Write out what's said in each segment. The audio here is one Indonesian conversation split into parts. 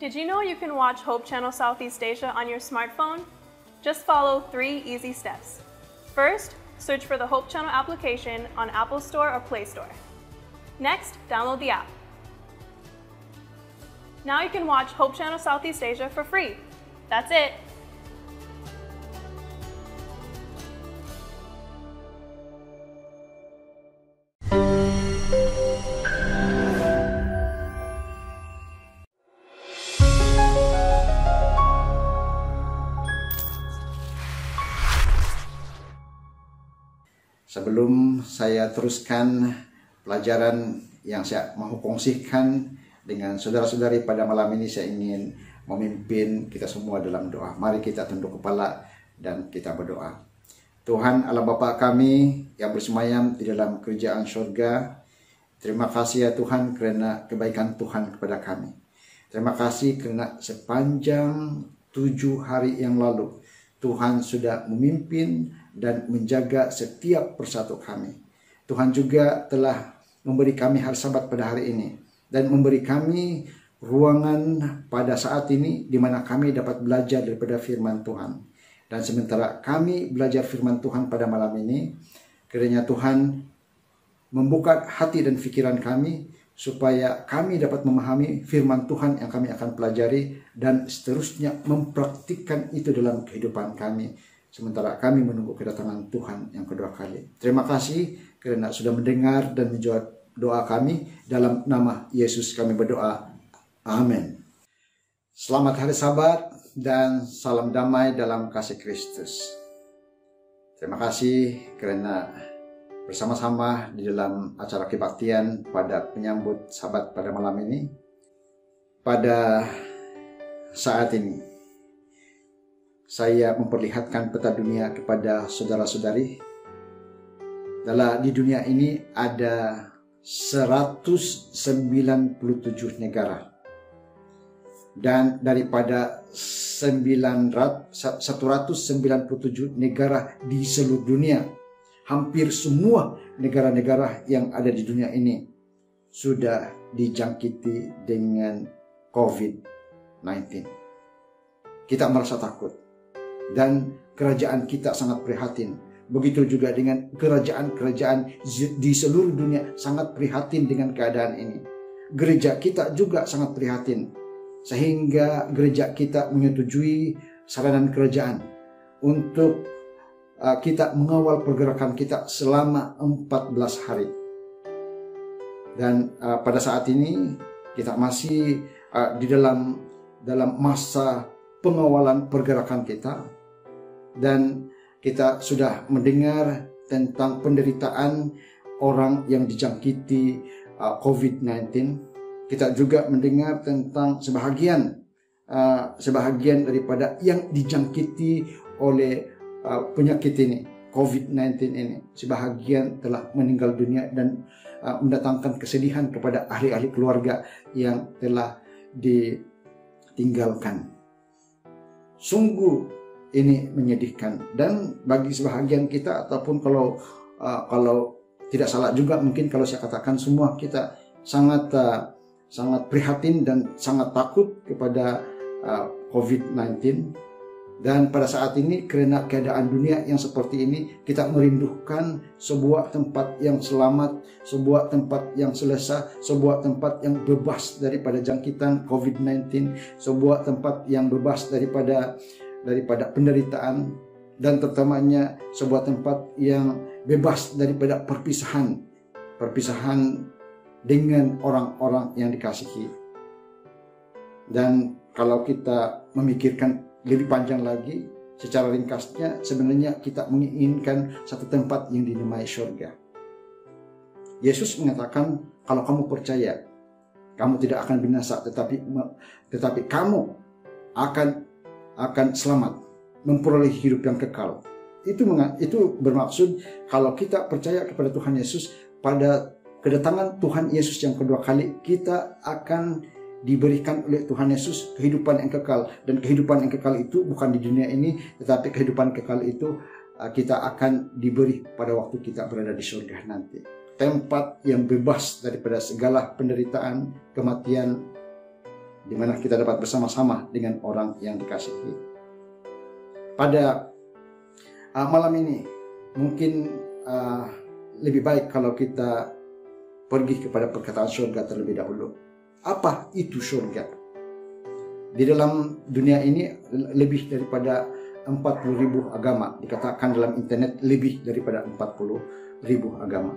Did you know you can watch Hope Channel Southeast Asia on your smartphone? Just follow 3 easy steps. First, search for the Hope Channel application on Apple Store or Play Store. Next, download the app. Now you can watch Hope Channel Southeast Asia for free. That's it. Sebelum saya teruskan pelajaran yang saya mau kongsikan dengan saudara-saudari pada malam ini, saya ingin memimpin kita semua dalam doa. Mari kita tunduk kepala dan kita berdoa. Tuhan Allah Bapa kami yang bersemayam di dalam kerajaan surga, terima kasih ya Tuhan karena kebaikan Tuhan kepada kami. Terima kasih karena sepanjang 7 hari yang lalu Tuhan sudah memimpin dan menjaga setiap persatu kami. Tuhan juga telah memberi kami hari Sabat pada hari ini dan memberi kami ruangan pada saat ini di mana kami dapat belajar daripada firman Tuhan. Dan sementara kami belajar firman Tuhan pada malam ini, kiranya Tuhan membuka hati dan pikiran kami supaya kami dapat memahami firman Tuhan yang kami akan pelajari dan seterusnya mempraktikkan itu dalam kehidupan kami. Sementara kami menunggu kedatangan Tuhan yang kedua kali. Terima kasih karena sudah mendengar dan menjawab doa kami. Dalam nama Yesus kami berdoa. Amin. Selamat hari Sabat dan salam damai dalam kasih Kristus. Terima kasih karena bersama-sama di dalam acara kebaktian pada penyambut Sabat pada malam ini. Pada saat ini saya memperlihatkan peta dunia kepada saudara-saudari. Di dunia ini ada 197 negara. Dan daripada 197 negara di seluruh dunia, hampir semua negara-negara yang ada di dunia ini sudah dijangkiti dengan COVID-19. Kita merasa takut. Dan kerajaan kita sangat prihatin. Begitu juga dengan kerajaan-kerajaan di seluruh dunia sangat prihatin dengan keadaan ini. Gereja kita juga sangat prihatin. Sehingga gereja kita menyetujui saranan kerajaan untuk kita mengawal pergerakan kita selama 14 hari. Dan pada saat ini kita masih di dalam masa pengawalan pergerakan kita. Dan kita sudah mendengar tentang penderitaan orang yang dijangkiti COVID-19. Kita juga mendengar tentang sebahagian daripada yang dijangkiti oleh penyakit ini, COVID-19 ini. Sebahagian telah meninggal dunia dan mendatangkan kesedihan kepada ahli-ahli keluarga yang telah ditinggalkan. Sungguh ini menyedihkan, dan bagi sebahagian kita ataupun kalau tidak salah juga mungkin kalau saya katakan semua kita sangat prihatin dan sangat takut kepada COVID-19. Dan pada saat ini karena keadaan dunia yang seperti ini, kita merindukan sebuah tempat yang selamat, sebuah tempat yang selesa, sebuah tempat yang bebas daripada jangkitan COVID-19, sebuah tempat yang bebas daripada penderitaan, dan terutamanya sebuah tempat yang bebas daripada perpisahan dengan orang-orang yang dikasihi. Dan kalau kita memikirkan lebih panjang lagi, secara ringkasnya sebenarnya kita menginginkan satu tempat yang dinamai surga. Yesus mengatakan, kalau kamu percaya, kamu tidak akan binasa, tetapi kamu akan selamat, memperoleh hidup yang kekal. Itu bermaksud kalau kita percaya kepada Tuhan Yesus, pada kedatangan Tuhan Yesus yang kedua kali, kita akan diberikan oleh Tuhan Yesus kehidupan yang kekal. Dan kehidupan yang kekal itu bukan di dunia ini, tetapi kehidupan kekal itu kita akan diberi pada waktu kita berada di surga nanti. Tempat yang bebas daripada segala penderitaan, kematian, di mana kita dapat bersama-sama dengan orang yang dikasihi. Pada malam ini mungkin lebih baik kalau kita pergi kepada perkataan surga terlebih dahulu. Apa itu surga? Di dalam dunia ini lebih daripada 40.000 agama. Dikatakan dalam internet lebih daripada 40.000 agama.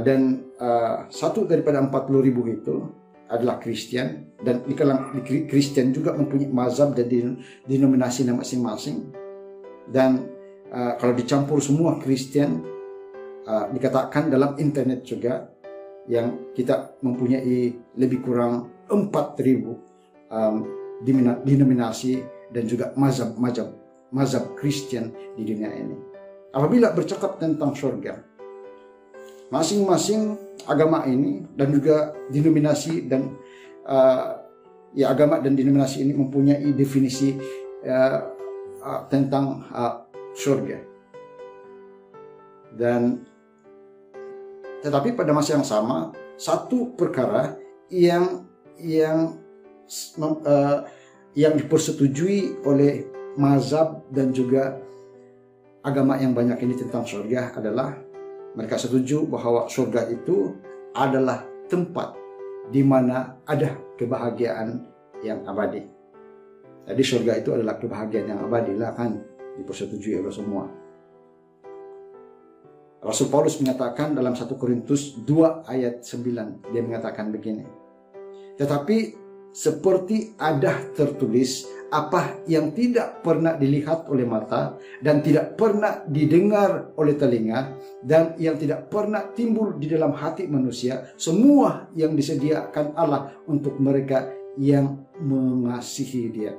Dan satu daripada 40.000 itu adalah Kristen. Dan di kalangan Kristen juga mempunyai mazhab dan denominasi masing-masing. Dan kalau dicampur semua Kristen, dikatakan dalam internet juga yang kita mempunyai lebih kurang 4.000 denominasi dan juga mazhab Kristen di dunia ini. Apabila bercakap tentang surga, masing-masing agama ini dan juga denominasi dan agama dan denominasi ini mempunyai definisi tentang surga. Dan tetapi pada masa yang sama, satu perkara yang dipersetujui oleh mazhab dan juga agama yang banyak ini tentang surga adalah mereka setuju bahwa surga itu adalah tempat di mana ada kebahagiaan yang abadi. Jadi surga itu adalah kebahagiaan yang abadi lah, kan dipersetujui oleh semua. Rasul Paulus mengatakan dalam 1 Korintus 2 ayat 9, dia mengatakan begini. Tetapi seperti ada tertulis, apa yang tidak pernah dilihat oleh mata dan tidak pernah didengar oleh telinga dan yang tidak pernah timbul di dalam hati manusia, semua yang disediakan Allah untuk mereka yang mengasihi Dia.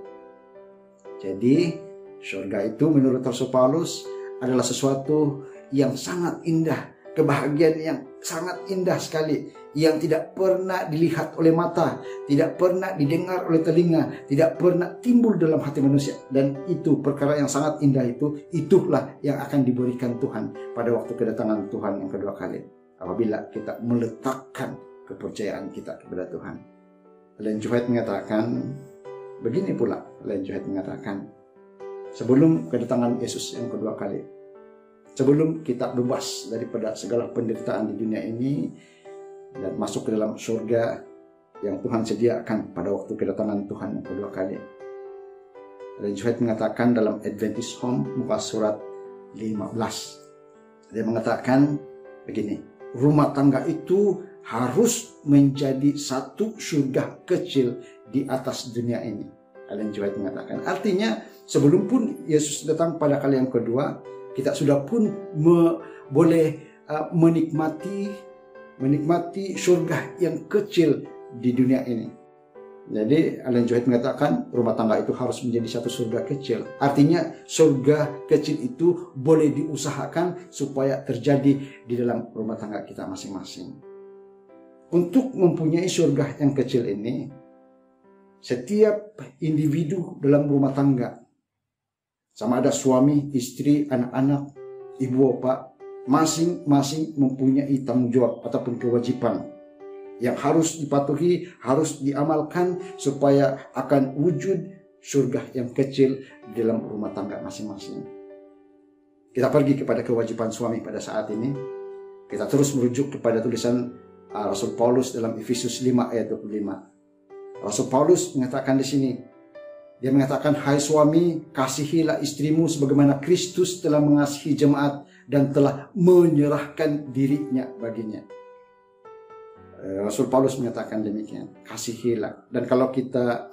Jadi surga itu menurut Rasul Paulus adalah sesuatu yang sangat indah, kebahagiaan yang sangat indah sekali, yang tidak pernah dilihat oleh mata, tidak pernah didengar oleh telinga, tidak pernah timbul dalam hati manusia. Dan itu perkara yang sangat indah itulah yang akan diberikan Tuhan pada waktu kedatangan Tuhan yang kedua kali, apabila kita meletakkan kepercayaan kita kepada Tuhan. Ellen G. White mengatakan begini pula. Ellen G. White mengatakan, sebelum kedatangan Yesus yang kedua kali, sebelum kita bebas daripada segala penderitaan di dunia ini dan masuk ke dalam surga yang Tuhan sediakan pada waktu kedatangan Tuhan yang kedua kali, Ellen G. White mengatakan dalam Adventist Home muka surat 15, dia mengatakan begini, rumah tangga itu harus menjadi satu surga kecil di atas dunia ini. Ellen G. White mengatakan, artinya sebelum pun Yesus datang pada kali yang kedua, kita sudah pun boleh menikmati surga yang kecil di dunia ini. Jadi Ellen G. White mengatakan rumah tangga itu harus menjadi satu surga kecil. Artinya surga kecil itu boleh diusahakan supaya terjadi di dalam rumah tangga kita masing-masing. Untuk mempunyai surga yang kecil ini, setiap individu dalam rumah tangga, sama ada suami, istri, anak-anak, ibu bapak, masing-masing mempunyai tanggung jawab ataupun kewajiban yang harus dipatuhi, harus diamalkan supaya akan wujud surga yang kecil di dalam rumah tangga masing-masing. Kita pergi kepada kewajiban suami pada saat ini. Kita terus merujuk kepada tulisan Rasul Paulus dalam Efesus 5 ayat 25. Rasul Paulus mengatakan di sini, dia mengatakan, hai suami, kasihilah istrimu sebagaimana Kristus telah mengasihi jemaat dan telah menyerahkan dirinya baginya. Rasul Paulus mengatakan demikian, kasihilah. Dan kalau kita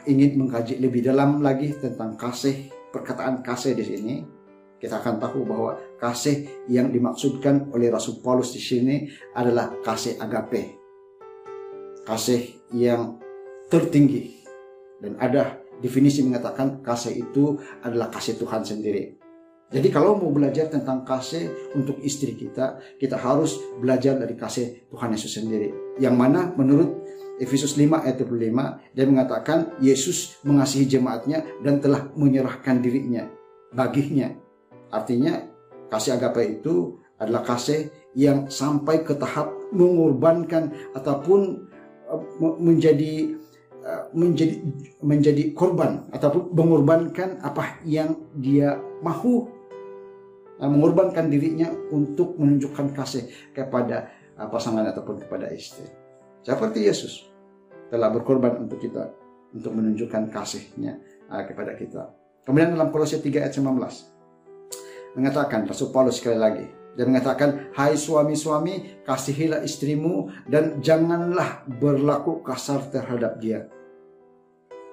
ingin mengkaji lebih dalam lagi tentang kasih, perkataan kasih di sini, kita akan tahu bahwa kasih yang dimaksudkan oleh Rasul Paulus di sini adalah kasih agape, kasih yang tertinggi. Dan ada definisi mengatakan kasih itu adalah kasih Tuhan sendiri. Jadi kalau mau belajar tentang kasih untuk istri kita, kita harus belajar dari kasih Tuhan Yesus sendiri. Yang mana menurut Efesus 5 ayat 25, dia mengatakan Yesus mengasihi jemaatnya dan telah menyerahkan dirinya baginya. Artinya kasih agape itu adalah kasih yang sampai ke tahap mengorbankan ataupun menjadi korban ataupun mengorbankan apa yang dia mahu, mengorbankan dirinya untuk menunjukkan kasih kepada pasangan ataupun kepada istri. Seperti Yesus telah berkorban untuk kita, untuk menunjukkan kasihnya kepada kita. Kemudian dalam Kolose 3 ayat 19 mengatakan, Rasul Paulus sekali lagi, dia mengatakan, hai suami-suami, kasihilah istrimu dan janganlah berlaku kasar terhadap dia.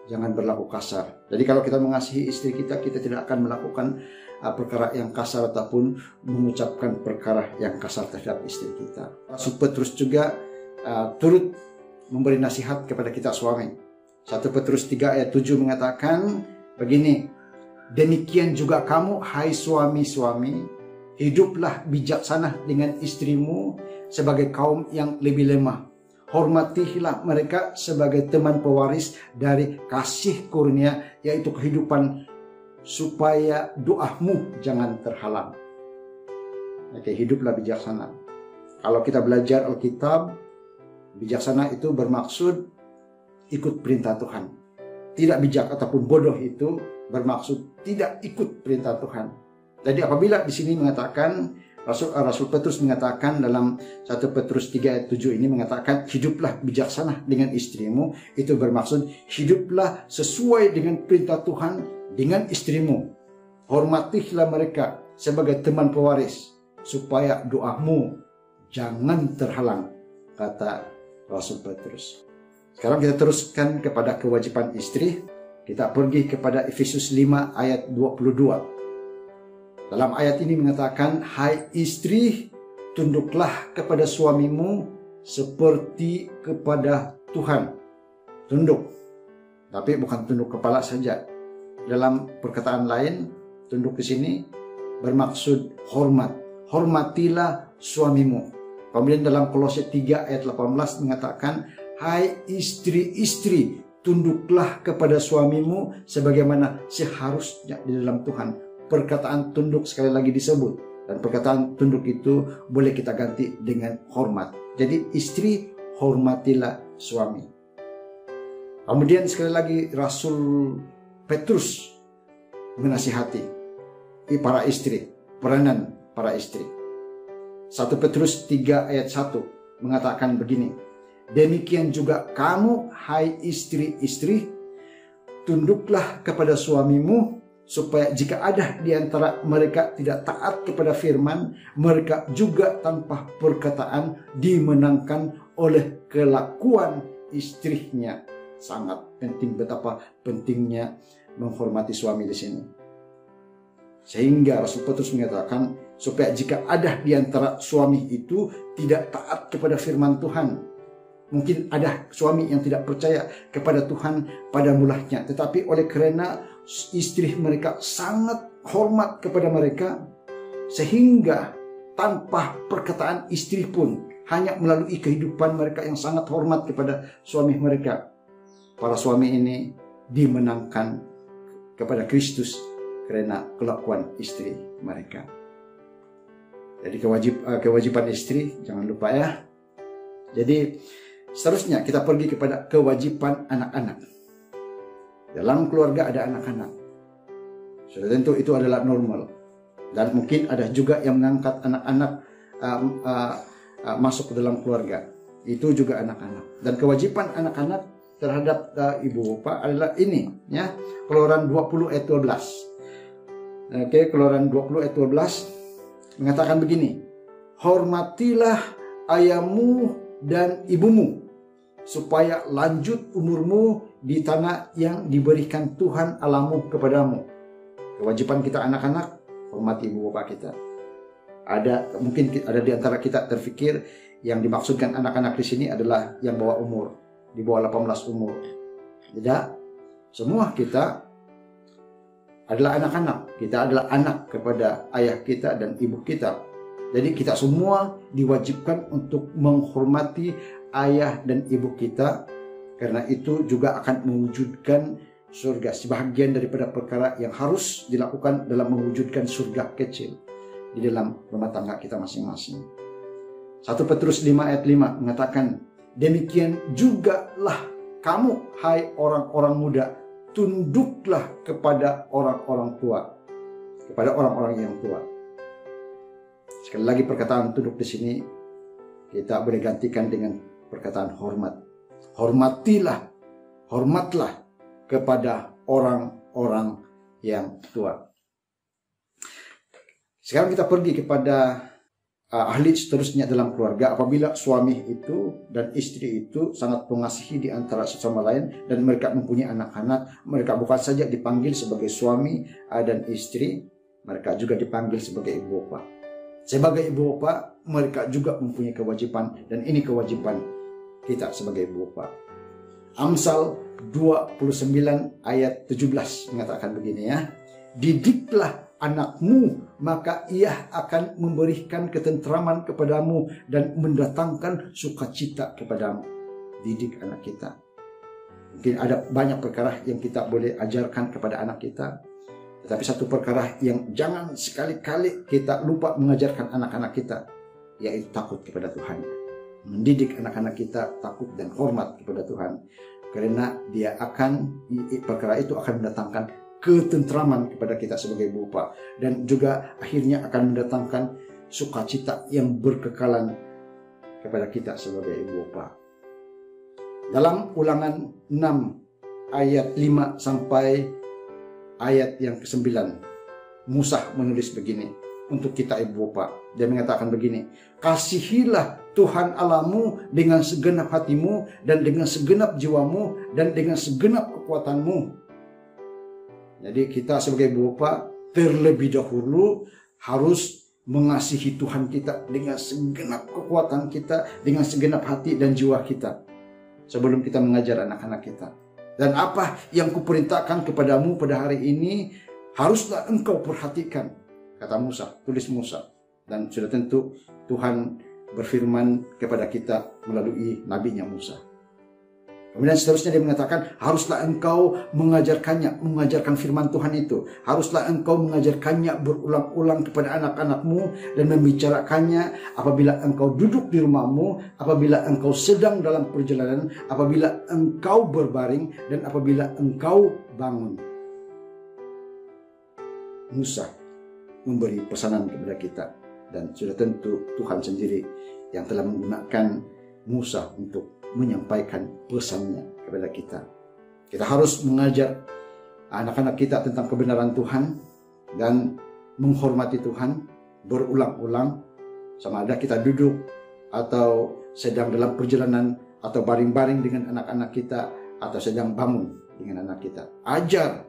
Jangan berlaku kasar. Jadi kalau kita mengasihi istri kita, kita tidak akan melakukan perkara yang kasar ataupun mengucapkan perkara yang kasar terhadap istri kita. Rasul Petrus juga turut memberi nasihat kepada kita suami. 1 Petrus 3 ayat 7 mengatakan begini, demikian juga kamu, hai suami-suami, hiduplah bijaksana dengan istrimu sebagai kaum yang lebih lemah. Hormatilah mereka sebagai teman pewaris dari kasih kurnia, yaitu kehidupan, supaya doamu jangan terhalang. Oke, hiduplah bijaksana. Kalau kita belajar Alkitab, bijaksana itu bermaksud ikut perintah Tuhan. Tidak bijak ataupun bodoh itu bermaksud tidak ikut perintah Tuhan. Jadi apabila di sini mengatakan, Rasul Petrus mengatakan dalam 1 Petrus 3 ayat 7 ini mengatakan, hiduplah bijaksana dengan istrimu, itu bermaksud hiduplah sesuai dengan perintah Tuhan dengan istrimu. Hormatilah mereka sebagai teman pewaris, supaya doamu jangan terhalang, kata Rasul Petrus. Sekarang kita teruskan kepada kewajiban istri. Kita pergi kepada Efesus 5 ayat 22. Dalam ayat ini mengatakan, hai istri, tunduklah kepada suamimu seperti kepada Tuhan. Tunduk. Tapi bukan tunduk kepala saja. Dalam perkataan lain, tunduk di sini bermaksud hormat. Hormatilah suamimu. Kemudian dalam Kolose 3 ayat 18 mengatakan, hai istri-istri, tunduklah kepada suamimu sebagaimana seharusnya di dalam Tuhan. Perkataan tunduk sekali lagi disebut. Dan perkataan tunduk itu boleh kita ganti dengan hormat. Jadi istri, hormatilah suami. Kemudian sekali lagi Rasul Petrus menasihati para istri, peranan para istri. 1 Petrus 3 ayat 1 mengatakan begini, demikian juga kamu, hai istri-istri, tunduklah kepada suamimu, supaya jika ada di antara mereka tidak taat kepada firman, mereka juga tanpa perkataan dimenangkan oleh kelakuan istrinya. Sangat penting, betapa pentingnya menghormati suami di sini. Sehingga Rasul Petrus mengatakan, supaya jika ada di antara suami itu tidak taat kepada firman Tuhan. Mungkin ada suami yang tidak percaya kepada Tuhan pada mulanya, tetapi oleh karena istri mereka sangat hormat kepada mereka, sehingga tanpa perkataan istri pun, hanya melalui kehidupan mereka yang sangat hormat kepada suami mereka, para suami ini dimenangkan kepada Kristus karena kelakuan istri mereka. Jadi kewajiban istri, jangan lupa ya. Jadi seterusnya kita pergi kepada kewajiban anak-anak. Dalam keluarga ada anak-anak. Sudah tentu itu adalah normal. Dan mungkin ada juga yang mengangkat anak-anak masuk ke dalam keluarga. Itu juga anak-anak. Dan kewajiban anak-anak terhadap ibu bapak adalah ini, ya. Keluaran 20 ayat 12. Oke, Keluaran 20 ayat 12 mengatakan begini, hormatilah ayahmu dan ibumu, supaya lanjut umurmu di tanah yang diberikan Tuhan Allahmu kepadamu. Kewajiban kita anak-anak, hormati ibu bapak kita. Mungkin ada di antara kita terfikir yang dimaksudkan anak-anak di sini adalah yang bawah umur, di bawah 18 umur. Tidak, semua kita adalah anak-anak. Kita adalah anak kepada ayah kita dan ibu kita. Jadi kita semua diwajibkan untuk menghormati ayah dan ibu kita, karena itu juga akan mewujudkan surga. Sebahagian daripada perkara yang harus dilakukan dalam mewujudkan surga kecil di dalam rumah tangga kita masing-masing. 1 Petrus 5 ayat 5 mengatakan, demikian jugalah kamu, hai orang-orang muda, tunduklah kepada orang-orang tua, kepada orang-orang yang tua. Sekali lagi perkataan tunduk di sini kita boleh gantikan dengan perkataan hormat. Hormatilah, hormatlah kepada orang-orang yang tua. Sekarang kita pergi kepada ahli seterusnya dalam keluarga. Apabila suami itu dan istri itu sangat mengasihi di antara sesama lain dan mereka mempunyai anak-anak, mereka bukan saja dipanggil sebagai suami dan istri, mereka juga dipanggil sebagai ibu bapa. Sebagai ibu bapa, mereka juga mempunyai kewajiban, dan ini kewajiban kita sebagai ibu bapa. Amsal 29 ayat 17 mengatakan begini ya. Didiklah anakmu, maka ia akan memberikan ketentraman kepadamu dan mendatangkan sukacita kepadamu. Didik anak kita. Mungkin ada banyak perkara yang kita boleh ajarkan kepada anak kita. Tetapi satu perkara yang jangan sekali-kali kita lupa mengajarkan anak-anak kita, yaitu takut kepada Tuhan. Mendidik anak-anak kita takut dan hormat kepada Tuhan. Karena perkara itu akan mendatangkan ketentraman kepada kita sebagai ibu bapa, dan juga akhirnya akan mendatangkan sukacita yang berkekalan kepada kita sebagai ibu bapa. Dalam Ulangan 6 ayat 5 sampai ayat yang ke-9, Musa menulis begini untuk kita ibu bapa. Dia mengatakan begini, kasihilah Tuhan Allahmu dengan segenap hatimu dan dengan segenap jiwamu dan dengan segenap kekuatanmu. Jadi kita sebagai ibu bapa terlebih dahulu harus mengasihi Tuhan kita dengan segenap kekuatan kita, dengan segenap hati dan jiwa kita, sebelum kita mengajar anak-anak kita. Dan apa yang kuperintahkan kepadamu pada hari ini haruslah engkau perhatikan, kata Musa, tulis Musa. Dan sudah tentu Tuhan berfirman kepada kita melalui nabinya Musa. Kemudian seterusnya dia mengatakan, haruslah engkau mengajarkan firman Tuhan itu. Haruslah engkau mengajarkannya berulang-ulang kepada anak-anakmu dan membicarakannya apabila engkau duduk di rumahmu, apabila engkau sedang dalam perjalanan, apabila engkau berbaring, dan apabila engkau bangun. Musa memberi pesanan kepada kita, dan sudah tentu Tuhan sendiri yang telah menggunakan Musa untuk menyampaikan pesannya kepada kita. Kita harus mengajar anak-anak kita tentang kebenaran Tuhan dan menghormati Tuhan berulang-ulang, sama ada kita duduk atau sedang dalam perjalanan atau baring-baring dengan anak-anak kita atau sedang bangun dengan anak kita. Ajar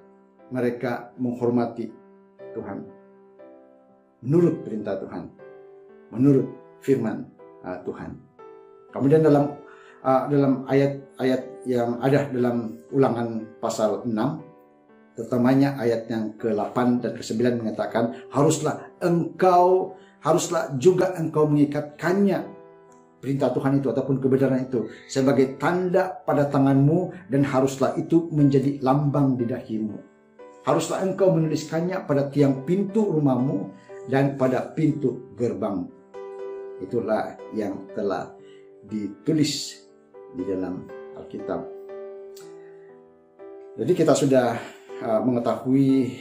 mereka menghormati Tuhan menurut perintah Tuhan, menurut firman Tuhan. Kemudian dalam ayat-ayat yang ada dalam Ulangan pasal 6, terutamanya ayat yang ke-8 dan ke-9 mengatakan, haruslah juga engkau mengikatkannya, perintah Tuhan itu ataupun kebenaran itu, sebagai tanda pada tanganmu, dan haruslah itu menjadi lambang di dahimu. Haruslah engkau menuliskannya pada tiang pintu rumahmu dan pada pintu gerbang. Itulah yang telah ditulis di dalam Alkitab. Jadi kita sudah mengetahui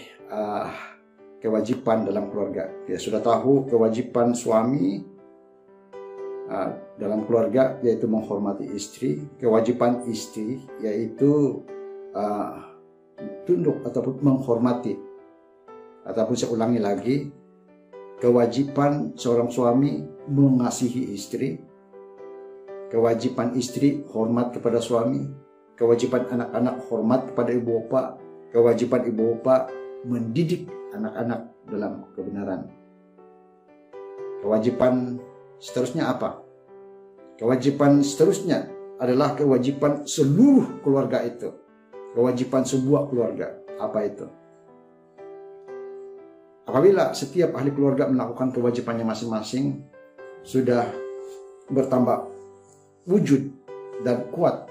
kewajiban dalam keluarga. Kita sudah tahu kewajiban suami dalam keluarga, yaitu menghormati istri. Kewajiban istri yaitu tunduk ataupun menghormati. Ataupun saya ulangi lagi, kewajiban seorang suami mengasihi istri. Kewajiban istri hormat kepada suami. Kewajiban anak-anak hormat kepada ibu bapa. Kewajiban ibu bapa mendidik anak-anak dalam kebenaran. Kewajiban seterusnya apa? Kewajiban seterusnya adalah kewajiban seluruh keluarga itu. Kewajiban sebuah keluarga. Apa itu? Apabila setiap ahli keluarga melakukan kewajibannya masing-masing, sudah bertambah wujud dan kuat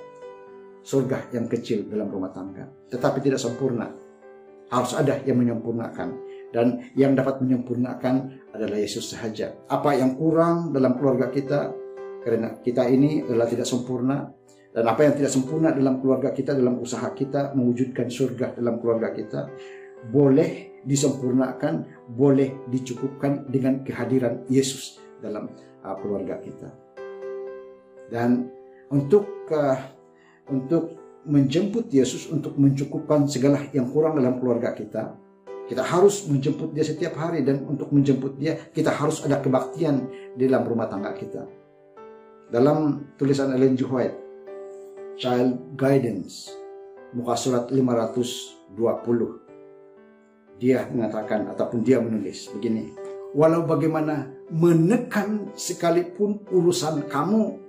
surga yang kecil dalam rumah tangga. Tetapi tidak sempurna. Harus ada yang menyempurnakan. Dan yang dapat menyempurnakan adalah Yesus sahaja. Apa yang kurang dalam keluarga kita, Karena kita ini adalah tidak sempurna, dan apa yang tidak sempurna dalam keluarga kita, dalam usaha kita mewujudkan surga dalam keluarga kita, boleh disempurnakan, boleh dicukupkan dengan kehadiran Yesus dalam keluarga kita. Dan untuk menjemput Yesus, untuk mencukupkan segala yang kurang dalam keluarga kita, kita harus menjemput Dia setiap hari. Dan untuk menjemput Dia, kita harus ada kebaktian di dalam rumah tangga kita. Dalam tulisan Ellen G. White, Child Guidance, muka surat 520, dia mengatakan ataupun dia menulis begini: walau bagaimana menekan sekalipun urusan kamu,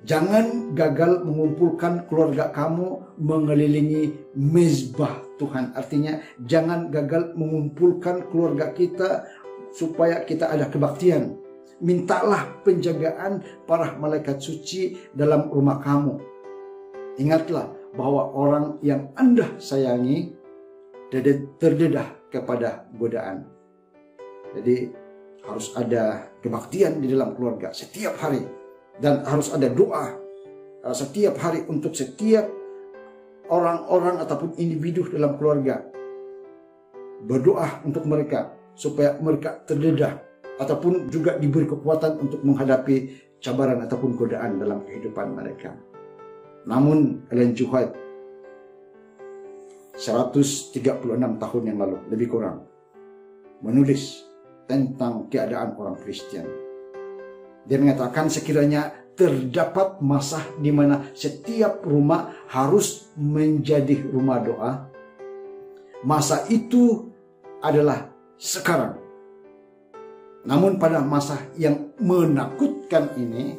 jangan gagal mengumpulkan keluarga kamu mengelilingi mezbah Tuhan. Artinya jangan gagal mengumpulkan keluarga kita supaya kita ada kebaktian. Mintalah penjagaan para malaikat suci dalam rumah kamu. Ingatlah bahwa orang yang Anda sayangi terdedah kepada godaan. Jadi harus ada kebaktian di dalam keluarga setiap hari. Dan harus ada doa setiap hari untuk setiap orang-orang ataupun individu dalam keluarga. Berdoa untuk mereka supaya mereka terdedah ataupun juga diberi kekuatan untuk menghadapi cabaran ataupun godaan dalam kehidupan mereka. Namun Ellen G. White 136 tahun yang lalu, lebih kurang, menulis tentang keadaan orang Kristen. Dia mengatakan sekiranya terdapat masa di mana setiap rumah harus menjadi rumah doa, masa itu adalah sekarang. Namun pada masa yang menakutkan ini,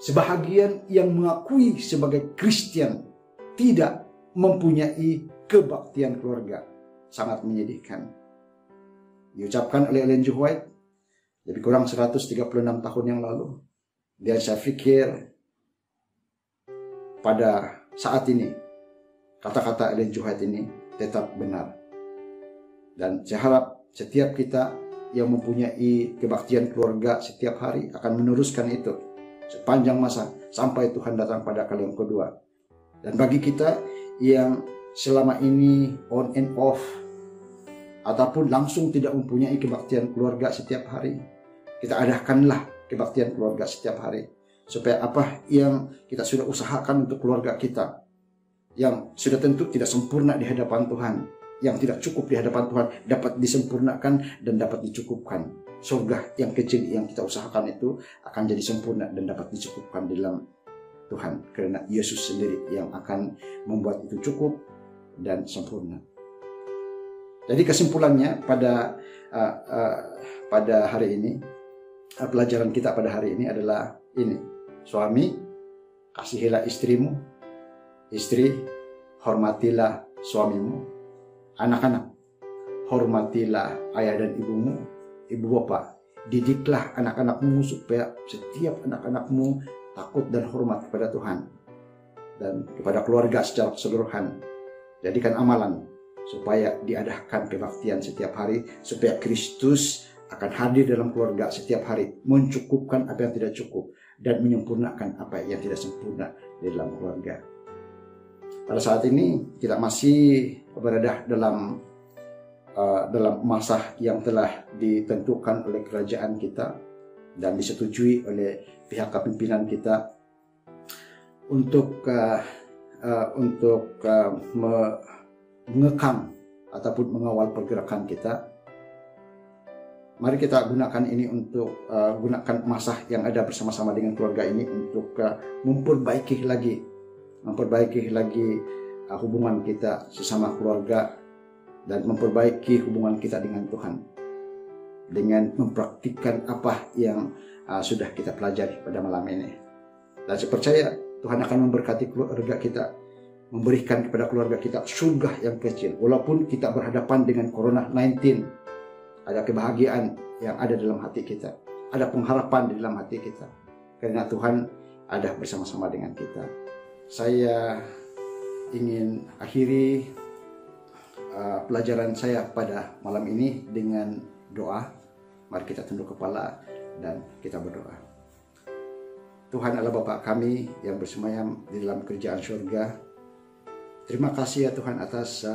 sebahagian yang mengakui sebagai Kristen tidak mempunyai kebaktian keluarga. Sangat menyedihkan. Diucapkan oleh Ellen G. White lebih kurang 136 tahun yang lalu. Dan saya pikir pada saat ini kata-kata Ellen G. White ini tetap benar. Dan saya harap setiap kita yang mempunyai kebaktian keluarga setiap hari akan meneruskan itu sepanjang masa sampai Tuhan datang pada kali yang kedua. Dan bagi kita yang selama ini on and off ataupun langsung tidak mempunyai kebaktian keluarga setiap hari, kita adakanlah kebaktian keluarga setiap hari, supaya apa yang kita sudah usahakan untuk keluarga kita, yang sudah tentu tidak sempurna di hadapan Tuhan, yang tidak cukup di hadapan Tuhan, dapat disempurnakan dan dapat dicukupkan. Surga yang kecil yang kita usahakan itu akan jadi sempurna dan dapat dicukupkan di dalam Tuhan, karena Yesus sendiri yang akan membuat itu cukup dan sempurna. Jadi kesimpulannya pada hari ini, pelajaran kita pada hari ini adalah ini: suami, kasihilah istrimu; istri, hormatilah suamimu; anak-anak, hormatilah ayah dan ibumu; ibu bapak, didiklah anak-anakmu supaya setiap anak-anakmu takut dan hormat kepada Tuhan dan kepada keluarga secara keseluruhan. Jadikan amalan supaya diadakan kebaktian setiap hari, supaya Kristus akan hadir dalam keluarga setiap hari, mencukupkan apa yang tidak cukup dan menyempurnakan apa yang tidak sempurna di dalam keluarga. Pada saat ini kita masih berada dalam masa yang telah ditentukan oleh kerajaan kita dan disetujui oleh pihak kepimpinan kita untuk mengekang ataupun mengawal pergerakan kita. Mari kita gunakan ini untuk gunakan masa yang ada bersama-sama dengan keluarga ini untuk memperbaiki lagi hubungan kita sesama keluarga dan memperbaiki hubungan kita dengan Tuhan dengan mempraktikkan apa yang sudah kita pelajari pada malam ini. Dan saya percaya Tuhan akan memberkati keluarga kita, memberikan kepada keluarga kita surga yang kecil. Walaupun kita berhadapan dengan Corona-19, ada kebahagiaan yang ada dalam hati kita, ada pengharapan di dalam hati kita, karena Tuhan ada bersama-sama dengan kita. Saya ingin akhiri pelajaran saya pada malam ini dengan doa. Mari kita tunduk kepala dan kita berdoa. Tuhan adalah Bapa kami yang bersemayam di dalam kerajaan surga. Terima kasih ya Tuhan atas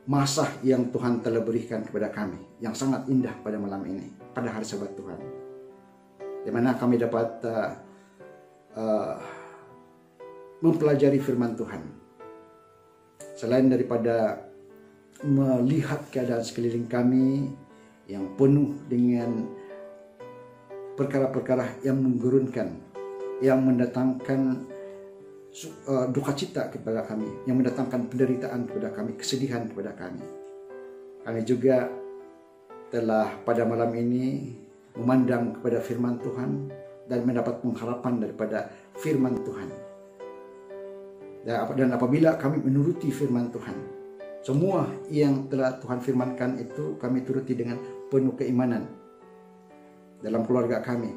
masa yang Tuhan telah berikan kepada kami, yang sangat indah pada malam ini, pada hari Sabat Tuhan, di mana kami dapat mempelajari firman Tuhan. Selain daripada melihat keadaan sekeliling kami yang penuh dengan perkara-perkara yang menggurunkan, yang mendatangkan duka cita kepada kami, yang mendatangkan penderitaan kepada kami, kesedihan kepada kami. Kami juga telah pada malam ini memandang kepada firman Tuhan dan mendapat pengharapan daripada firman Tuhan. Dan apabila kami menuruti firman Tuhan, semua yang telah Tuhan firmankan itu kami turuti dengan penuh keimanan dalam keluarga kami.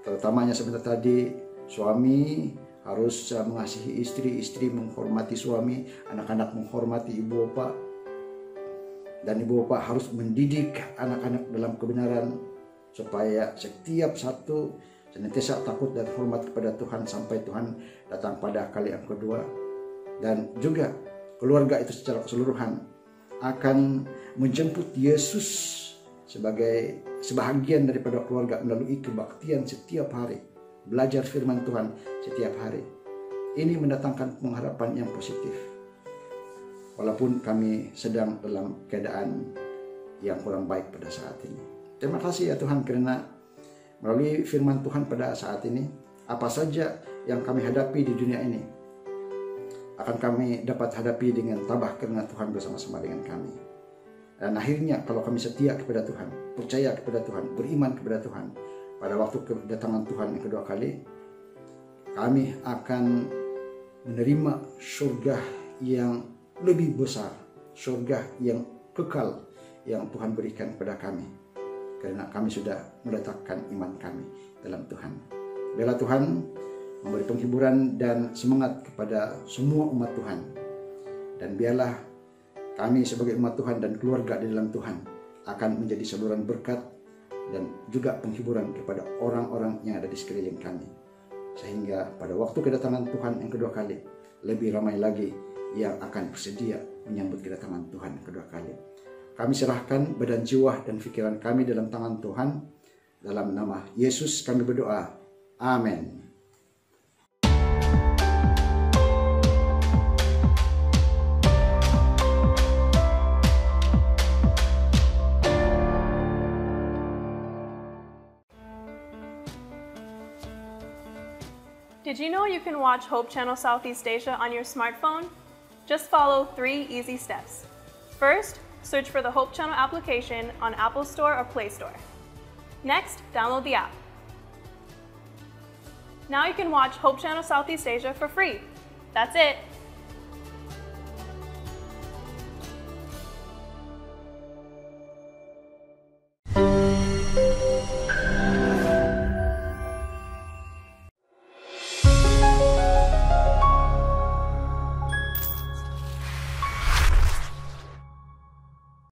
Terutamanya sebentar tadi, suami harus mengasihi istri, istri menghormati suami, anak-anak menghormati ibu bapak, dan ibu bapak harus mendidik anak-anak dalam kebenaran supaya setiap satu senantiasa takut dan hormat kepada Tuhan sampai Tuhan datang pada kali yang kedua. Dan juga keluarga itu secara keseluruhan akan menjemput Yesus sebagai sebahagian daripada keluarga melalui kebaktian setiap hari, belajar firman Tuhan setiap hari. Ini mendatangkan pengharapan yang positif. Walaupun kami sedang dalam keadaan yang kurang baik pada saat ini. Terima kasih ya Tuhan karena melalui firman Tuhan pada saat ini, apa saja yang kami hadapi di dunia ini akan kami dapat hadapi dengan tabah karena Tuhan bersama-sama dengan kami. Dan akhirnya kalau kami setia kepada Tuhan, percaya kepada Tuhan, beriman kepada Tuhan, pada waktu kedatangan Tuhan yang kedua kali, kami akan menerima surga yang lebih besar, surga yang kekal yang Tuhan berikan kepada kami. Karena kami sudah meletakkan iman kami dalam Tuhan. Biarlah Tuhan memberi penghiburan dan semangat kepada semua umat Tuhan. Dan biarlah kami sebagai umat Tuhan dan keluarga di dalam Tuhan akan menjadi saluran berkat dan juga penghiburan kepada orang-orang yang ada di sekeliling kami. Sehingga pada waktu kedatangan Tuhan yang kedua kali, lebih ramai lagi yang akan bersedia menyambut kedatangan Tuhan yang kedua kali. Kami serahkan badan, jiwa, dan pikiran kami dalam tangan Tuhan. Dalam nama Yesus kami berdoa. Amin. Did you know you can watch Hope Channel Southeast Asia on your smartphone? Just follow 3 easy steps. First, search for the Hope Channel application on Apple Store or Play Store. Next, download the app. Now you can watch Hope Channel Southeast Asia for free. That's it.